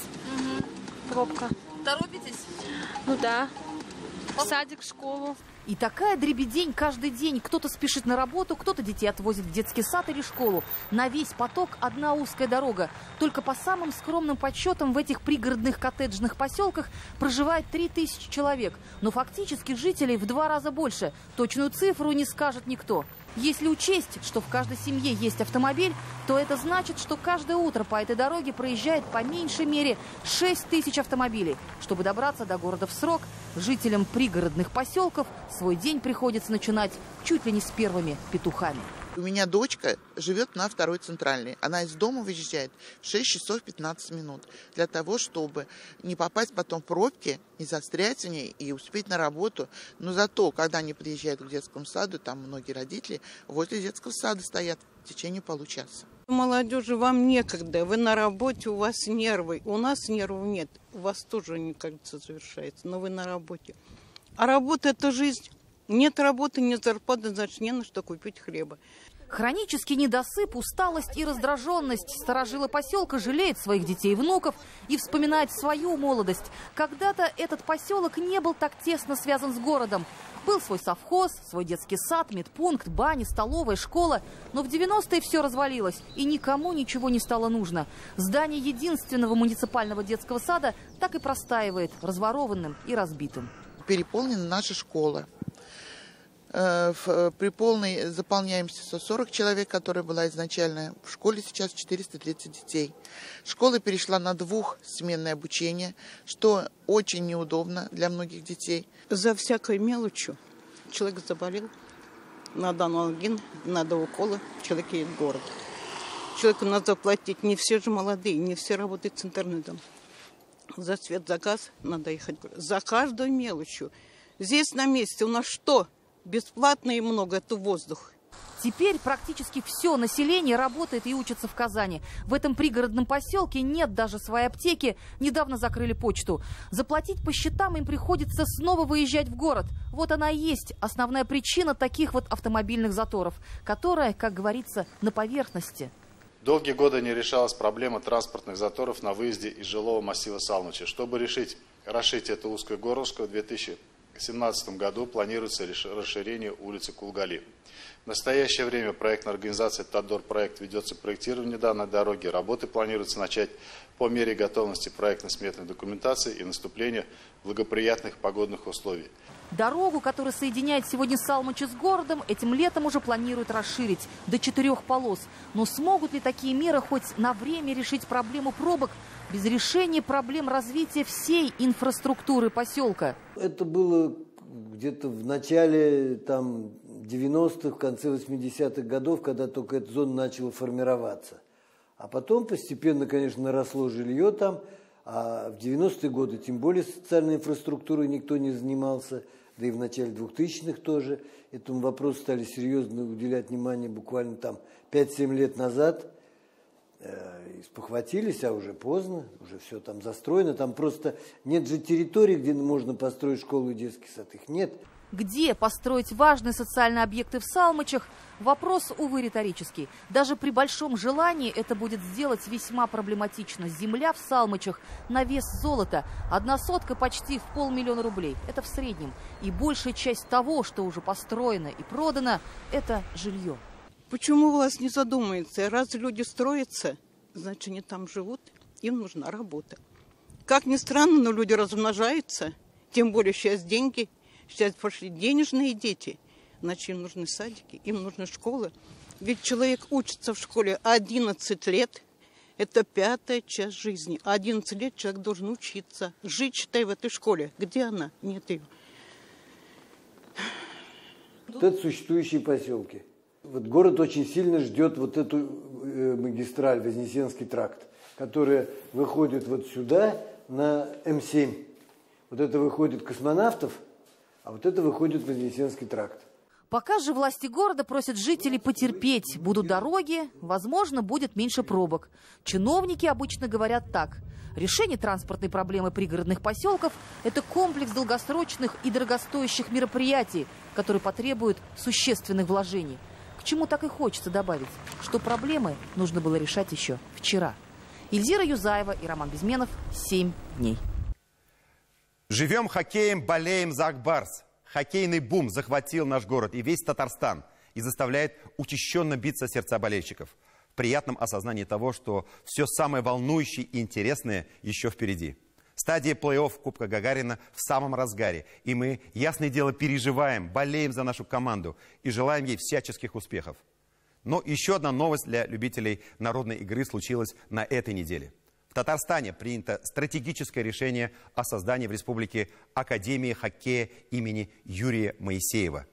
пробка. Торопитесь? Ну да, в садик, в школу. И такая дребедень каждый день. Кто-то спешит на работу, кто-то детей отвозит в детский сад или школу. На весь поток одна узкая дорога. Только по самым скромным подсчетам в этих пригородных коттеджных поселках проживает 3000 человек. Но фактически жителей в 2 раза больше. Точную цифру не скажет никто. Если учесть, что в каждой семье есть автомобиль, то это значит, что каждое утро по этой дороге проезжает по меньшей мере 6000 автомобилей. Чтобы добраться до города в срок, жителям пригородных поселков Свой день приходится начинать чуть ли не с первыми петухами. У меня дочка живет на 2-й Центральной. Она из дома выезжает в 6 часов 15 минут. Для того, чтобы не попасть потом в пробки, не застрять в ней и успеть на работу. Но зато, когда они приезжают к детскому саду, там многие родители возле детского сада стоят в течение получаса. Молодежи, вам некогда. Вы на работе, у вас нервы. У нас нервов нет. У вас тоже, мне кажется, завершается. Но вы на работе. А работа – это жизнь. Нет работы, нет зарплаты, значит, не на что купить хлеба. Хронический недосып, усталость и раздраженность. Старожилы поселка жалеют своих детей и внуков и вспоминают свою молодость. Когда-то этот поселок не был так тесно связан с городом. Был свой совхоз, свой детский сад, медпункт, бани, столовая, школа. Но в 90-е все развалилось, и никому ничего не стало нужно. Здание единственного муниципального детского сада так и простаивает, разворованным и разбитым. Переполнена наша школа. При полной заполняемости 140 человек, которая была изначально. В школе сейчас 430 детей. Школа перешла на двухсменное обучение, что очень неудобно для многих детей. За всякой мелочью человек заболел, надо аналогин, надо уколы, человек едет в город. Человеку надо заплатить, не все же молодые, не все работают с интернетом. За свет, за газ надо ехать. За каждой мелочью. Здесь на месте у нас что? Бесплатно и много, это воздух. Теперь практически все население работает и учится в Казани. В этом пригородном поселке нет даже своей аптеки. Недавно закрыли почту. Заплатить по счетам им приходится снова выезжать в город. Вот она и есть основная причина таких вот автомобильных заторов, которая, как говорится, на поверхности. Долгие годы не решалась проблема транспортных заторов на выезде из жилого массива Салмача. Чтобы расширить эту узкую горлышко, в 2017 году планируется расширение улицы Кулгали. В настоящее время проектная организация «Тадор-проект» ведется проектирование данной дороги. Работы планируется начать по мере готовности проектно-сметной документации и наступления благоприятных погодных условий. Дорогу, которая соединяет сегодня Салмачи с городом, этим летом уже планируют расширить до 4 полос. Но смогут ли такие меры хоть на время решить проблему пробок без решения проблем развития всей инфраструктуры поселка? Это было где-то в начале 90-х, в конце 80-х годов, когда только эта зона начала формироваться. А потом постепенно, конечно, наросло жилье там. А в 90-е годы тем более социальной инфраструктурой никто не занимался, да и в начале 2000-х тоже. Этому вопросу стали серьезно уделять внимание буквально 5-7 лет назад. Спохватились, а уже поздно, уже все там застроено. Там просто нет же территории, где можно построить школу и детский сад. Их нет. Где построить важные социальные объекты в Салмачах? Вопрос, увы, риторический. Даже при большом желании это будет сделать весьма проблематично. Земля в Салмачах на вес золота. 1 сотка почти в 500 000 рублей. Это в среднем. И большая часть того, что уже построено и продано, это жилье. Почему власть не задумается? Раз люди строятся, значит, они там живут, им нужна работа. Как ни странно, но люди размножаются. Тем более сейчас деньги. Сейчас пошли денежные дети, значит, им нужны садики, им нужны школы. Ведь человек учится в школе 11 лет, это 5-я часть жизни. 11 лет человек должен учиться, жить, считай, в этой школе. Где она? Нет ее. Вот это существующие поселки. Вот город очень сильно ждет вот эту магистраль, Вознесенский тракт, которая выходит вот сюда, на М7. Вот это выходит Космонавтов, а вот это выходит Вознесенский тракт. Пока же власти города просят жителей потерпеть. Будут дороги, возможно, будет меньше пробок. Чиновники обычно говорят так. Решение транспортной проблемы пригородных поселков – это комплекс долгосрочных и дорогостоящих мероприятий, которые потребуют существенных вложений. К чему так и хочется добавить, что проблемы нужно было решать еще вчера. Ильзира Юзаева и Роман Безменов. 7 дней. Живем хоккеем, болеем за Акбарс. Хоккейный бум захватил наш город и весь Татарстан и заставляет учащенно биться сердца болельщиков. В приятном осознании того, что все самое волнующее и интересное еще впереди. Стадия плей-офф Кубка Гагарина в самом разгаре. И мы, ясное дело, переживаем, болеем за нашу команду и желаем ей всяческих успехов. Но еще одна новость для любителей народной игры случилась на этой неделе. В Татарстане принято стратегическое решение о создании в республике Академии хоккея имени Юрия Моисеева.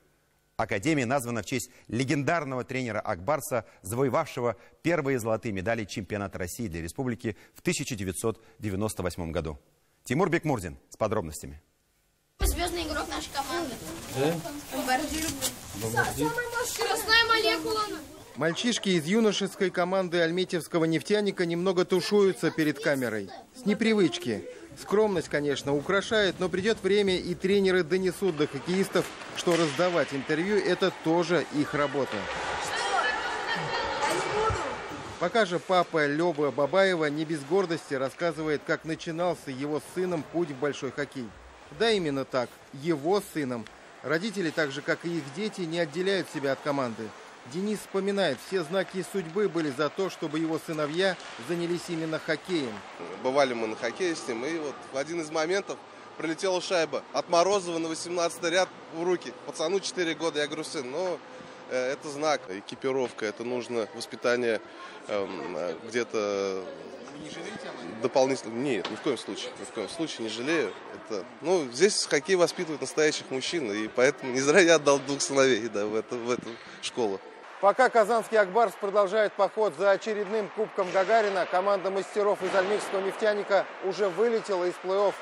Академия названа в честь легендарного тренера Акбарса, завоевавшего первые золотые медали чемпионата России для республики в 1998 году. Тимур Бекмурзин с подробностями. Звездный игрок нашей команды. Да? Бомбардир. Скоростная молекула. Мальчишки из юношеской команды альметьевского нефтяника немного тушуются перед камерой. С непривычки. Скромность, конечно, украшает, но придет время, и тренеры донесут до хоккеистов, что раздавать интервью – это тоже их работа. Пока же папа Лёба Бабаева не без гордости рассказывает, как начинался его с сыном путь в большой хоккей. Да, именно так, его сыном. Родители, так же как и их дети, не отделяют себя от команды. Денис вспоминает, все знаки судьбы были за то, чтобы его сыновья занялись именно хоккеем. Бывали мы на хоккее с ним, и вот в один из моментов прилетела шайба от Морозова на 18-й ряд в руки. Пацану 4 года, я говорю, сын, ну, это знак, экипировка, это нужно воспитание где-то дополнительно. Нет, ни в коем случае не жалею. Это, ну, здесь хоккей воспитывает настоящих мужчин, и поэтому не зря я отдал 2 сыновей, да, в эту школу. Пока казанский Акбарс продолжает поход за очередным кубком Гагарина, команда мастеров из альметьевского нефтяника уже вылетела из плей-офф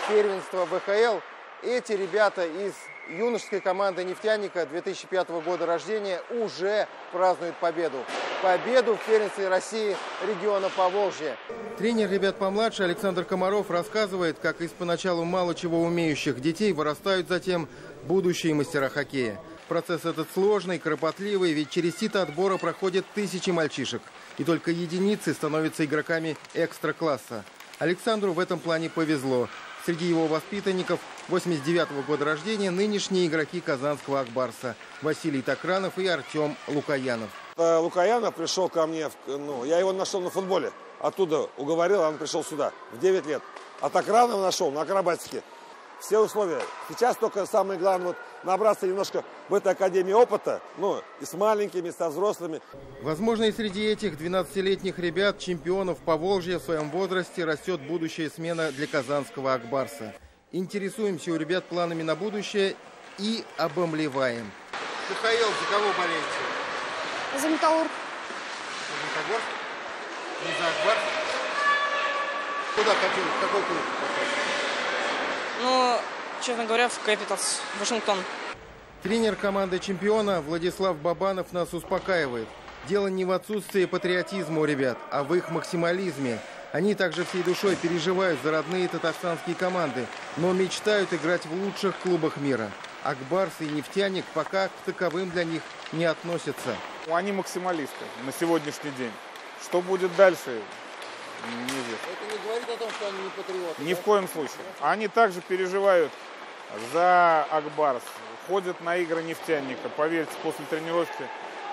первенства ВХЛ. Эти ребята из юношеской команды нефтяника 2005 года рождения уже празднуют победу. Победу в первенстве России региона Поволжья. Тренер ребят помладше Александр Комаров рассказывает, как из поначалу мало чего умеющих детей вырастают затем будущие мастера хоккея. Процесс этот сложный, кропотливый, ведь через сито отбора проходят тысячи мальчишек. И только единицы становятся игроками экстра-класса. Александру в этом плане повезло. Среди его воспитанников 89-го года рождения нынешние игроки казанского Акбарса Василий Токранов и Артем Лукаянов. Лукаянов пришел ко мне, я его нашел на футболе. Оттуда уговорил, он пришел сюда в 9 лет. А Токранова нашел на акробатике. Все условия. Сейчас только самое главное вот набраться немножко в этой академии опыта, и с маленькими, и со взрослыми. Возможно, и среди этих 12-летних ребят, чемпионов Поволжья в своем возрасте, растет будущая смена для казанского Акбарса. Интересуемся у ребят планами на будущее и обомлеваем. Михаил, за кого болеете? За Металлург. За Металлург? Не за Акбарс? Куда хотели? В какой клуб? Ну, честно говоря, в Кэпиталс, Вашингтон. Тренер команды чемпиона Владислав Бабанов нас успокаивает. Дело не в отсутствии патриотизма у ребят, а в их максимализме. Они также всей душой переживают за родные татарстанские команды, но мечтают играть в лучших клубах мира. Акбарс и нефтяник пока к таковым для них не относятся. Они максималисты на сегодняшний день. Что будет дальше? Неизвестно. Это не говорит о том, что они не патриоты? Ни в коем случае. Они также переживают за Акбарс, ходят на игры нефтяника. Поверьте, после тренировки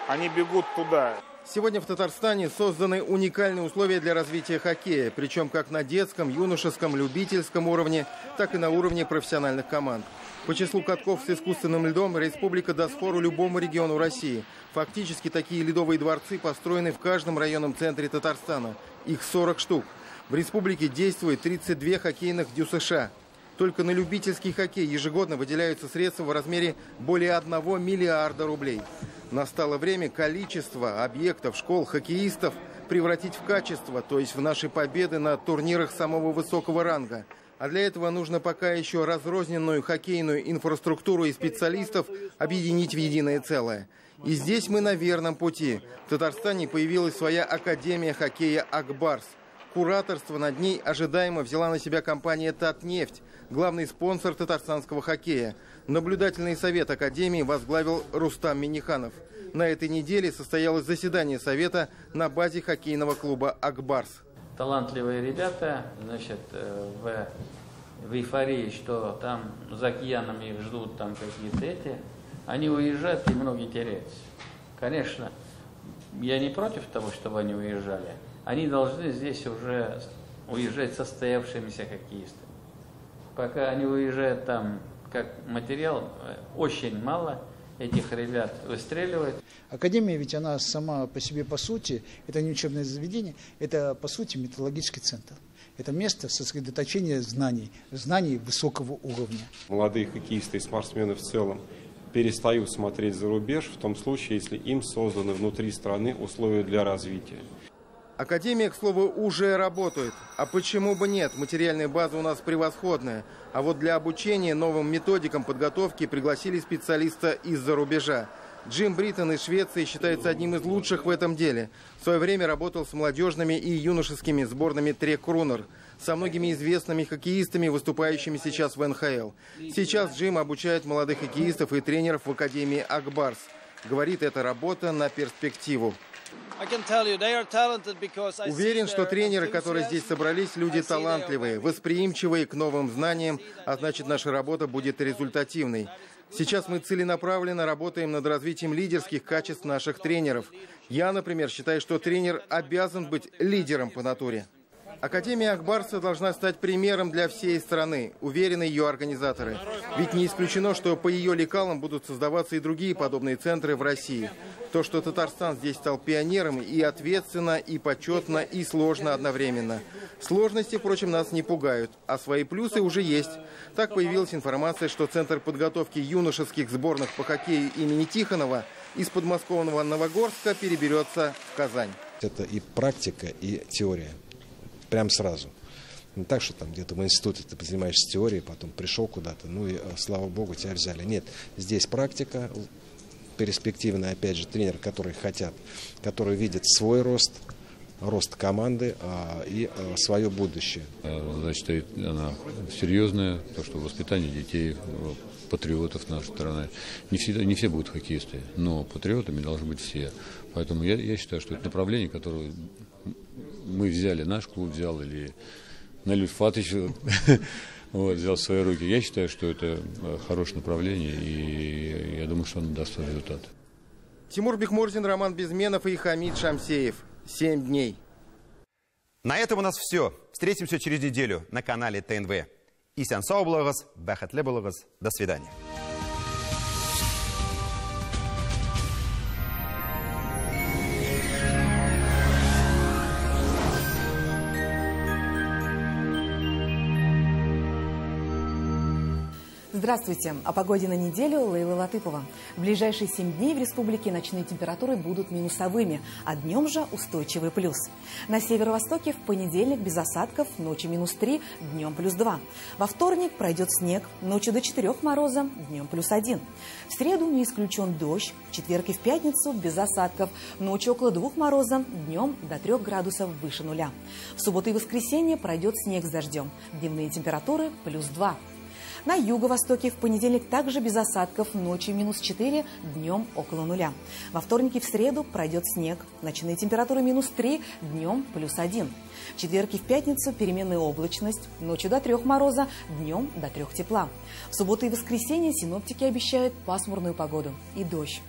они бегут туда. Сегодня в Татарстане созданы уникальные условия для развития хоккея, причем как на детском, юношеском, любительском уровне, так и на уровне профессиональных команд. По числу катков с искусственным льдом республика даст фору любому региону России. Фактически такие ледовые дворцы построены в каждом районном центре Татарстана. Их 40 штук. В республике действует 32 хоккейных ДЮСШ. Только на любительский хоккей ежегодно выделяются средства в размере более 1 миллиарда рублей. Настало время количество объектов, школ, хоккеистов превратить в качество, то есть в наши победы на турнирах самого высокого ранга. А для этого нужно пока еще разрозненную хоккейную инфраструктуру и специалистов объединить в единое целое. И здесь мы на верном пути. В Татарстане появилась своя академия хоккея «Акбарс». Кураторство над ней ожидаемо взяла на себя компания «Татнефть», главный спонсор татарстанского хоккея. Наблюдательный совет академии возглавил Рустам Миниханов. На этой неделе состоялось заседание совета на базе хоккейного клуба «Акбарс». Талантливые ребята, в эйфории, что там за океаном их ждут там какие-то они уезжают и многие теряются. Конечно, я не против того, чтобы они уезжали. Они должны здесь уже уезжать состоявшимися хоккеистами. Пока они уезжают там как материал, очень мало этих ребят выстреливает. Академия ведь она сама по себе, по сути, это не учебное заведение, это по сути методологический центр. Это место сосредоточения знаний высокого уровня. Молодые хоккеисты и спортсмены в целом перестают смотреть за рубеж в том случае, если им созданы внутри страны условия для развития. Академия, к слову, уже работает. А почему бы нет? Материальная база у нас превосходная. А вот для обучения новым методикам подготовки пригласили специалиста из-за рубежа. Джим Бриттон из Швеции считается одним из лучших в этом деле. В свое время работал с молодежными и юношескими сборными Tre Kronor, со многими известными хоккеистами, выступающими сейчас в НХЛ. Сейчас Джим обучает молодых хоккеистов и тренеров в Академии Акбарс. Говорит, это работа на перспективу. Уверен, что тренеры, которые здесь собрались, люди талантливые, восприимчивые к новым знаниям, а значит, наша работа будет результативной. Сейчас мы целенаправленно работаем над развитием лидерских качеств наших тренеров. Я, например, считаю, что тренер обязан быть лидером по натуре. Академия Акбарса должна стать примером для всей страны, уверены ее организаторы. Ведь не исключено, что по ее лекалам будут создаваться и другие подобные центры в России. То, что Татарстан здесь стал пионером, и ответственно, и почетно, и сложно одновременно. Сложности, впрочем, нас не пугают, а свои плюсы уже есть. Так появилась информация, что Центр подготовки юношеских сборных по хоккею имени Тихонова из подмосковного Новогорска переберется в Казань. Это и практика, и теория. Прям сразу. Не так, что там где-то в институте ты занимаешься теорией, потом пришел куда-то, ну и слава богу, тебя взяли. Нет, здесь практика, перспективная, опять же, тренеры, которые хотят, которые видят свой рост команды и свое будущее. Значит, она серьезная, то, что воспитание детей, патриотов нашей страны. Не все будут хоккеисты, но патриотами должны быть все. Поэтому я считаю, что это направление, которое мы взяли, наш клуб взял, или Налют Фатыч взял в свои руки. Я считаю, что это хорошее направление, и я думаю, что оно даст результат. Тимур Бекмурзин, Роман Безменов и Хамид Шамсеев. 7 дней. На этом у нас все. Встретимся через неделю на канале ТНВ. Исян сау болыңыз, бақытлы болыңыз. До свидания. Здравствуйте. О погоде на неделю Лейла Латыпова. В ближайшие 7 дней в республике ночные температуры будут минусовыми, а днем же устойчивый плюс. На северо-востоке в понедельник без осадков, ночью -3, днем +2. Во вторник пройдет снег, ночью до 4 мороза, днем +1. В среду не исключен дождь, в четверг и в пятницу без осадков, ночью около 2 мороза, днем до 3 градусов выше нуля. В субботу и воскресенье пройдет снег с дождем, дневные температуры +2. На юго-востоке в понедельник также без осадков, ночью -4, днем около нуля. Во вторник и в среду пройдет снег, ночные температуры -3, днем +1. В четверг и в пятницу переменная облачность, ночью до 3 мороза, днем до 3 тепла. В субботу и воскресенье синоптики обещают пасмурную погоду и дождь.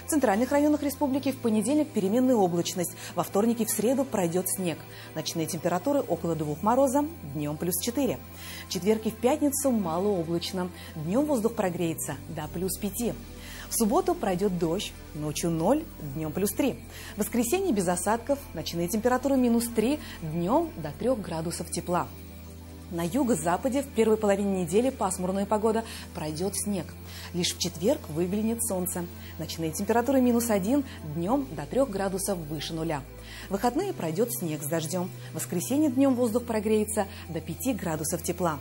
В центральных районах республики в понедельник переменная облачность, во вторник и в среду пройдет снег. Ночные температуры около 2 мороза, днем +4. В четверг и в пятницу малооблачно, днем воздух прогреется до +5. В субботу пройдет дождь, ночью 0, днем +3. В воскресенье без осадков, ночные температуры -3, днем до 3 градусов тепла. На юго-западе в первой половине недели пасмурная погода, пройдет снег. Лишь в четверг выглянет солнце. Ночные температуры -1, днем до 3 градусов выше нуля. В выходные пройдет снег с дождем. В воскресенье днем воздух прогреется до 5 градусов тепла.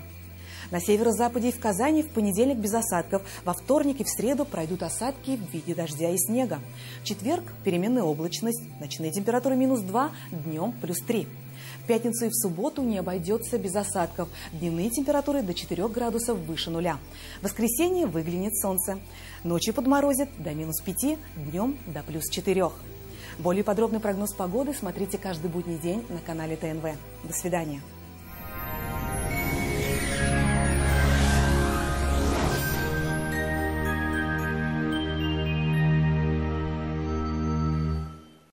На северо-западе и в Казани в понедельник без осадков. Во вторник и в среду пройдут осадки в виде дождя и снега. В четверг переменная облачность. Ночные температуры -2, днем +3. В пятницу и в субботу не обойдется без осадков. Дневные температуры до 4 градусов выше нуля. В воскресенье выглянет солнце. Ночью подморозит до -5, днем до +4. Более подробный прогноз погоды смотрите каждый будний день на канале ТНВ. До свидания.